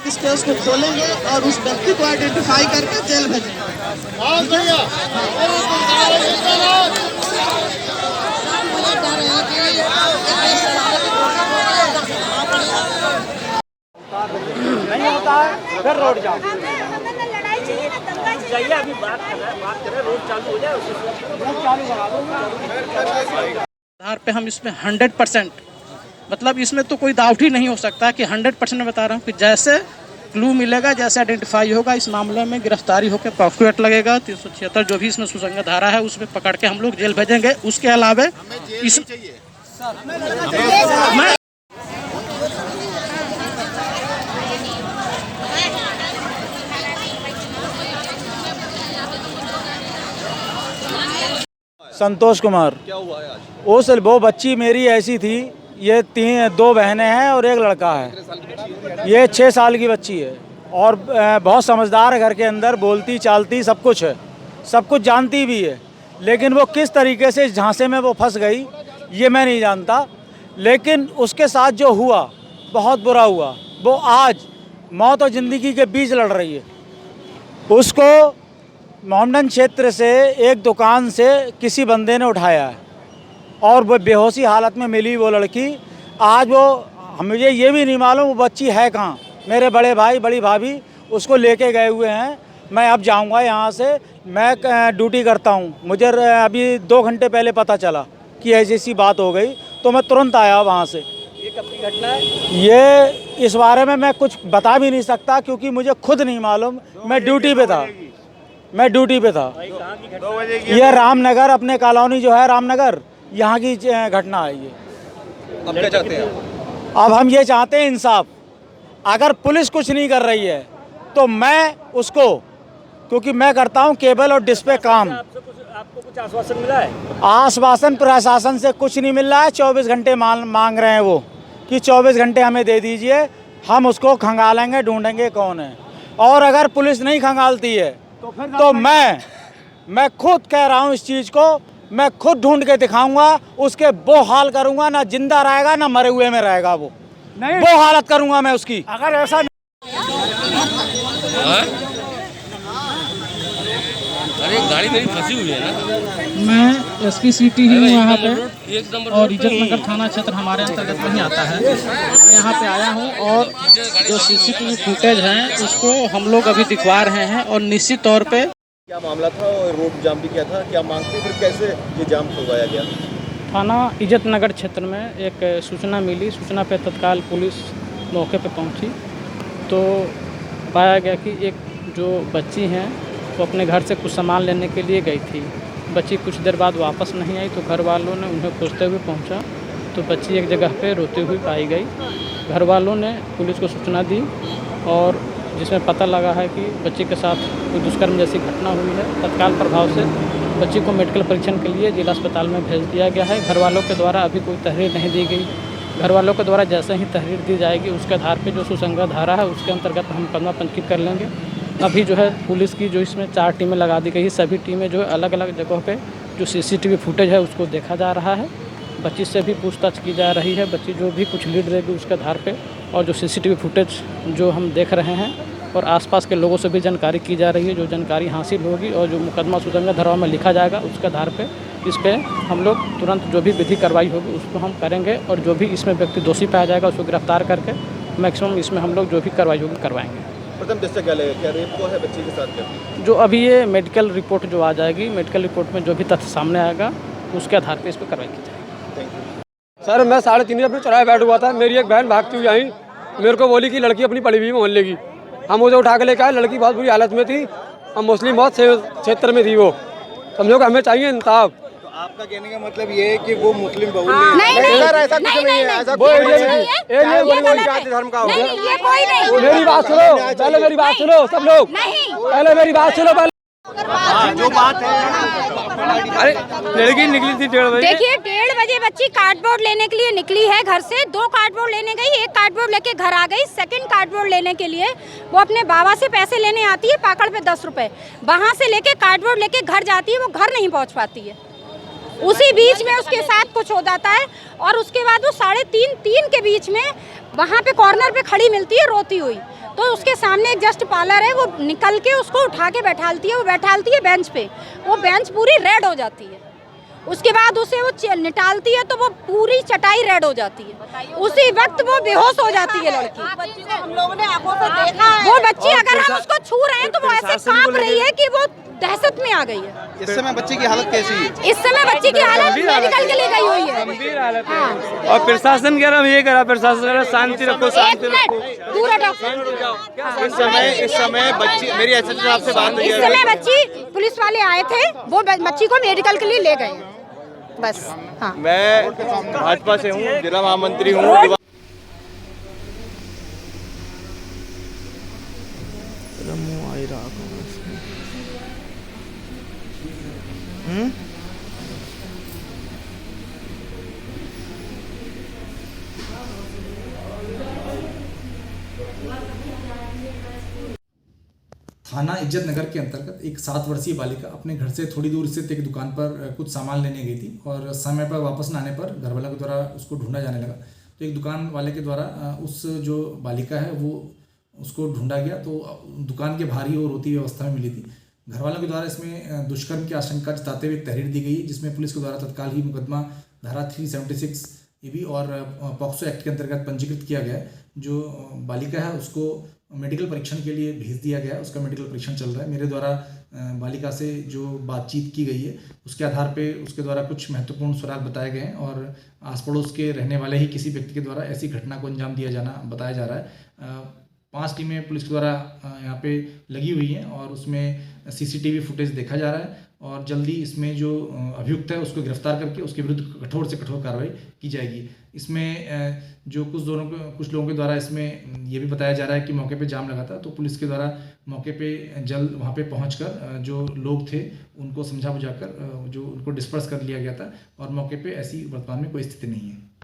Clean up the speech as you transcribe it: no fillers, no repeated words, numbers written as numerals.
इस केस को खोलेंगे और उस व्यक्ति को आइडेंटिफाई करके जेल भेजेंगे। नहीं होता है फिर रोड जाम लड़ाई चाहिए ना, दंगा चाहिए। अभी बात कर रहे रोड चालू हो जाए, रोड चालू करा दो। आधार पे हम इसमें 100%, मतलब इसमें तो कोई डाउट ही नहीं हो सकता कि 100% मैं बता रहा हूँ कि जैसे क्लू मिलेगा, जैसे आइडेंटिफाई होगा, इस मामले में गिरफ्तारी होकर प्रॉक्यूट लगेगा। 376 जो भी इसमें सुसंगत धारा है उसमें पकड़ के हम लोग जेल भेजेंगे। उसके अलावा इस संतोष कुमार। क्या हुआ है आज? वो बच्ची मेरी ऐसी थी, ये 2 बहनें हैं और एक लड़का है। ये 6 साल की बच्ची है और बहुत समझदार है, घर के अंदर बोलती चालती सब कुछ है, सब कुछ जानती भी है। लेकिन वो किस तरीके से इस झांसे में वो फंस गई ये मैं नहीं जानता, लेकिन उसके साथ जो हुआ बहुत बुरा हुआ। वो आज मौत और ज़िंदगी के बीच लड़ रही है। उसको मोहम्मदन क्षेत्र से एक दुकान से किसी बंदे ने उठाया है और वो बेहोशी हालत में मिली वो लड़की। आज वो मुझे ये भी नहीं मालूम वो बच्ची है कहाँ। मेरे बड़े भाई बड़ी भाभी उसको लेके गए हुए हैं। मैं अब जाऊंगा यहाँ से, मैं ड्यूटी करता हूँ। मुझे अभी 2 घंटे पहले पता चला कि ऐसी बात हो गई तो मैं तुरंत आया वहाँ से। ये कब की घटना है? ये इस बारे में मैं कुछ बता भी नहीं सकता क्योंकि मुझे खुद नहीं मालूम। मैं ड्यूटी पे था, मैं ड्यूटी पे था। ये रामनगर अपने कॉलोनी जो है रामनगर, यहाँ की घटना है ये। अब क्या चाहते हैं? अब हम ये चाहते हैं इंसाफ। अगर पुलिस कुछ नहीं कर रही है तो मैं उसको, क्योंकि मैं करता हूँ केबल और डिश पे काम। आपको कुछ आश्वासन मिला है? आश्वासन प्रशासन से कुछ नहीं मिल रहा है। 24 घंटे मांग रहे हैं वो कि 24 घंटे हमें दे दीजिए, हम उसको खंगालेंगे, ढूंढेंगे कौन है। और अगर पुलिस नहीं खंगालती है तो मैं खुद कह रहा हूँ इस चीज़ को, मैं खुद ढूंढ के दिखाऊंगा। उसके वो हाल करूंगा, ना जिंदा रहेगा ना मरे हुए में रहेगा। वो हालत करूंगा मैं उसकी। अगर ऐसा अरे गाड़ी मेरी फंसी हुई है ना। मैं एसपी सिटी ही हूँ यहाँ पे, और इज्जत नगर थाना क्षेत्र हमारे अंतर्गत नहीं आता है। मैं यहाँ पे आया हूँ और जो सीसीटीवी फुटेज हैं उसको हम लोग अभी दिखवा रहे हैं। और निश्चित तौर पे क्या मामला था और रोड जाम भी किया था, क्या मांगते फिर कैसे ये जाम खुलवाया गया? थाना इज्जत नगर क्षेत्र में एक सूचना मिली। सूचना पे तत्काल पुलिस मौके पे पहुंची तो पाया गया कि एक जो बच्ची हैं वो अपने घर से कुछ सामान लेने के लिए गई थी। बच्ची कुछ देर बाद वापस नहीं आई तो घर वालों ने उन्हें खोजते हुए पहुंचा तो बच्ची एक जगह पे रोती हुई पाई गई। घर वालों ने पुलिस को सूचना दी और जिसमें पता लगा है कि बच्ची के साथ कोई दुष्कर्म जैसी घटना हुई है। तत्काल प्रभाव से बच्ची को मेडिकल परीक्षण के लिए जिला अस्पताल में भेज दिया गया है। घर वालों के द्वारा अभी कोई तहरीर नहीं दी गई। घर वालों के द्वारा जैसे ही तहरीर दी जाएगी उसके आधार पे जो सुसंगत धारा है उसके अंतर्गत हम मुकदमा पंजीकृत कर लेंगे। अभी जो है पुलिस की जो इसमें 4 टीमें लगा दी गई है। सभी टीमें जो है अलग अलग जगहों पे जो सीसीटीवी फुटेज है उसको देखा जा रहा है। बच्ची से भी पूछताछ की जा रही है। बच्ची जो भी कुछ लीड रहेगी उसके आधार पे और जो सीसीटीवी फुटेज जो हम देख रहे हैं और आसपास के लोगों से भी जानकारी की जा रही है। जो जानकारी हासिल होगी और जो मुकदमा सुसंगत धाराओं में लिखा जाएगा उसके आधार पे इस पर हम लोग तुरंत जो भी विधि कार्रवाई होगी उसको हम करेंगे और जो भी इसमें व्यक्ति दोषी पाया जाएगा उसको गिरफ्तार करके मैक्सिमम इसमें हम लोग जो भी कार्रवाई होगी करवाएंगे। प्रथम दृष्टया क्या लगेगा, क्या रेप को है बच्ची के साथ? जो अभी ये मेडिकल रिपोर्ट जो आ जाएगी, मेडिकल रिपोर्ट में जो भी तथ्य सामने आएगा उसके आधार पर इस पर कार्रवाई की जाएगी। सर मैं 3:30 अपने चौराहे बैठ हुआ था। मेरी एक बहन भागती हुई आई, मेरे को बोली कि लड़की अपनी पड़ी हुई मोहल्ले की। हम उसे उठा के लेकर आए। लड़की बहुत बुरी हालत में थी। हम मुस्लिम बहुत क्षेत्र में थी वो। समझो कि हमें चाहिए इंसाफ। तो आपका कहने का मतलब ये है कि वो मुस्लिम बहुल नहीं, नहीं नहीं, सर, ऐसा कुछ नहीं है। ऐसा वो एरिया में जाति धर्म का हो गया। ये कोई नहीं। मेरी बात सुनो, पहले मेरी बात सुनो सब लोग। पहले मेरी बात सुनो। पहले जो बात है, अरे लड़की निकली थी 1:30 बजे। देखिए 1:30 बजे बच्ची कार्डबोर्ड लेने के लिए निकली है घर से। 2 कार्डबोर्ड लेने गई, एक कार्डबोर्ड लेके घर आ गई। सेकंड कार्डबोर्ड लेने के लिए वो अपने बाबा से पैसे लेने आती है पाकड़ पे 10 रुपए। वहाँ से लेके कार्डबोर्ड लेके घर जाती है, वो घर नहीं पहुँच पाती है। उसी बीच में उसके साथ कुछ हो जाता है और उसके बाद वो 3:30 के बीच में वहाँ पे कॉर्नर पे खड़ी मिलती है रोती हुई। तो उसके सामने एक जस्ट पार्लर है, वो निकल के उसको उठा के बैठालती है, वो बैठालती है बेंच पे, वो बेंच पूरी रेड हो जाती है। उसके बाद उसे वो निटालती है तो वो पूरी चटाई रेड हो जाती है। उसी वक्त वो बेहोश हो जाती है लड़की। हम लोगों ने आंखों से देखा है। वो बच्ची अगर हम उसको छू रहे हैं तो वो ऐसे कांप रही है कि वो दहशत में आ गई है। इस समय बच्चे की हालत कैसी है? इस समय बच्ची की हालत मेडिकल के लिए गई हुई है। गंभीर हालत है। और प्रशासन कह रहा है, ये कह रहा प्रशासन कह रहा शांति रखो, शांति रखो। पूरा डॉक्टर इस समय बच्ची, मेरी एसएसपी साहब से बात हुई इस है। समय बच्ची पुलिस वाले आए थे, वो बच्ची को मेडिकल के लिए ले गए बस। हाँ, मैं भाजपा से हूँ, जिला महामंत्री हूँ। थाना इज्जत नगर के अंतर्गत एक 7 वर्षीय बालिका अपने घर से थोड़ी दूर स्थित एक दुकान पर कुछ सामान लेने गई थी और समय पर वापस न आने पर घर वालों के द्वारा उसको ढूंढा जाने लगा। तो एक दुकान वाले के द्वारा उस जो बालिका है वो उसको ढूंढा गया, तो दुकान के बाहर ही वो रोती हुई अवस्था में मिली थी। घर वालों के द्वारा इसमें दुष्कर्म की आशंका जताते हुए एक तहरीर दी गई, जिसमें पुलिस के द्वारा तत्काल ही मुकदमा धारा 376 EB और पॉक्सो एक्ट के अंतर्गत पंजीकृत किया गया है। जो बालिका है उसको मेडिकल परीक्षण के लिए भेज दिया गया है, उसका मेडिकल परीक्षण चल रहा है। मेरे द्वारा बालिका से जो बातचीत की गई है उसके आधार पे उसके द्वारा कुछ महत्वपूर्ण सुराग बताए गए हैं और आस पड़ोस के रहने वाले ही किसी व्यक्ति के द्वारा ऐसी घटना को अंजाम दिया जाना बताया जा रहा है। 5 टीमें पुलिस के द्वारा यहाँ पे लगी हुई हैं और उसमें CCTV फुटेज देखा जा रहा है और जल्दी इसमें जो अभियुक्त है उसको गिरफ्तार करके उसके विरुद्ध कठोर से कठोर कार्रवाई की जाएगी। इसमें जो कुछ लोगों के द्वारा इसमें ये भी बताया जा रहा है कि मौके पे जाम लगा था, तो पुलिस के द्वारा मौके पे जल्द वहाँ पे पहुंचकर जो लोग थे उनको समझा बुझाकर जो उनको डिस्पर्स कर लिया गया था और मौके पे ऐसी वर्तमान में कोई स्थिति नहीं है।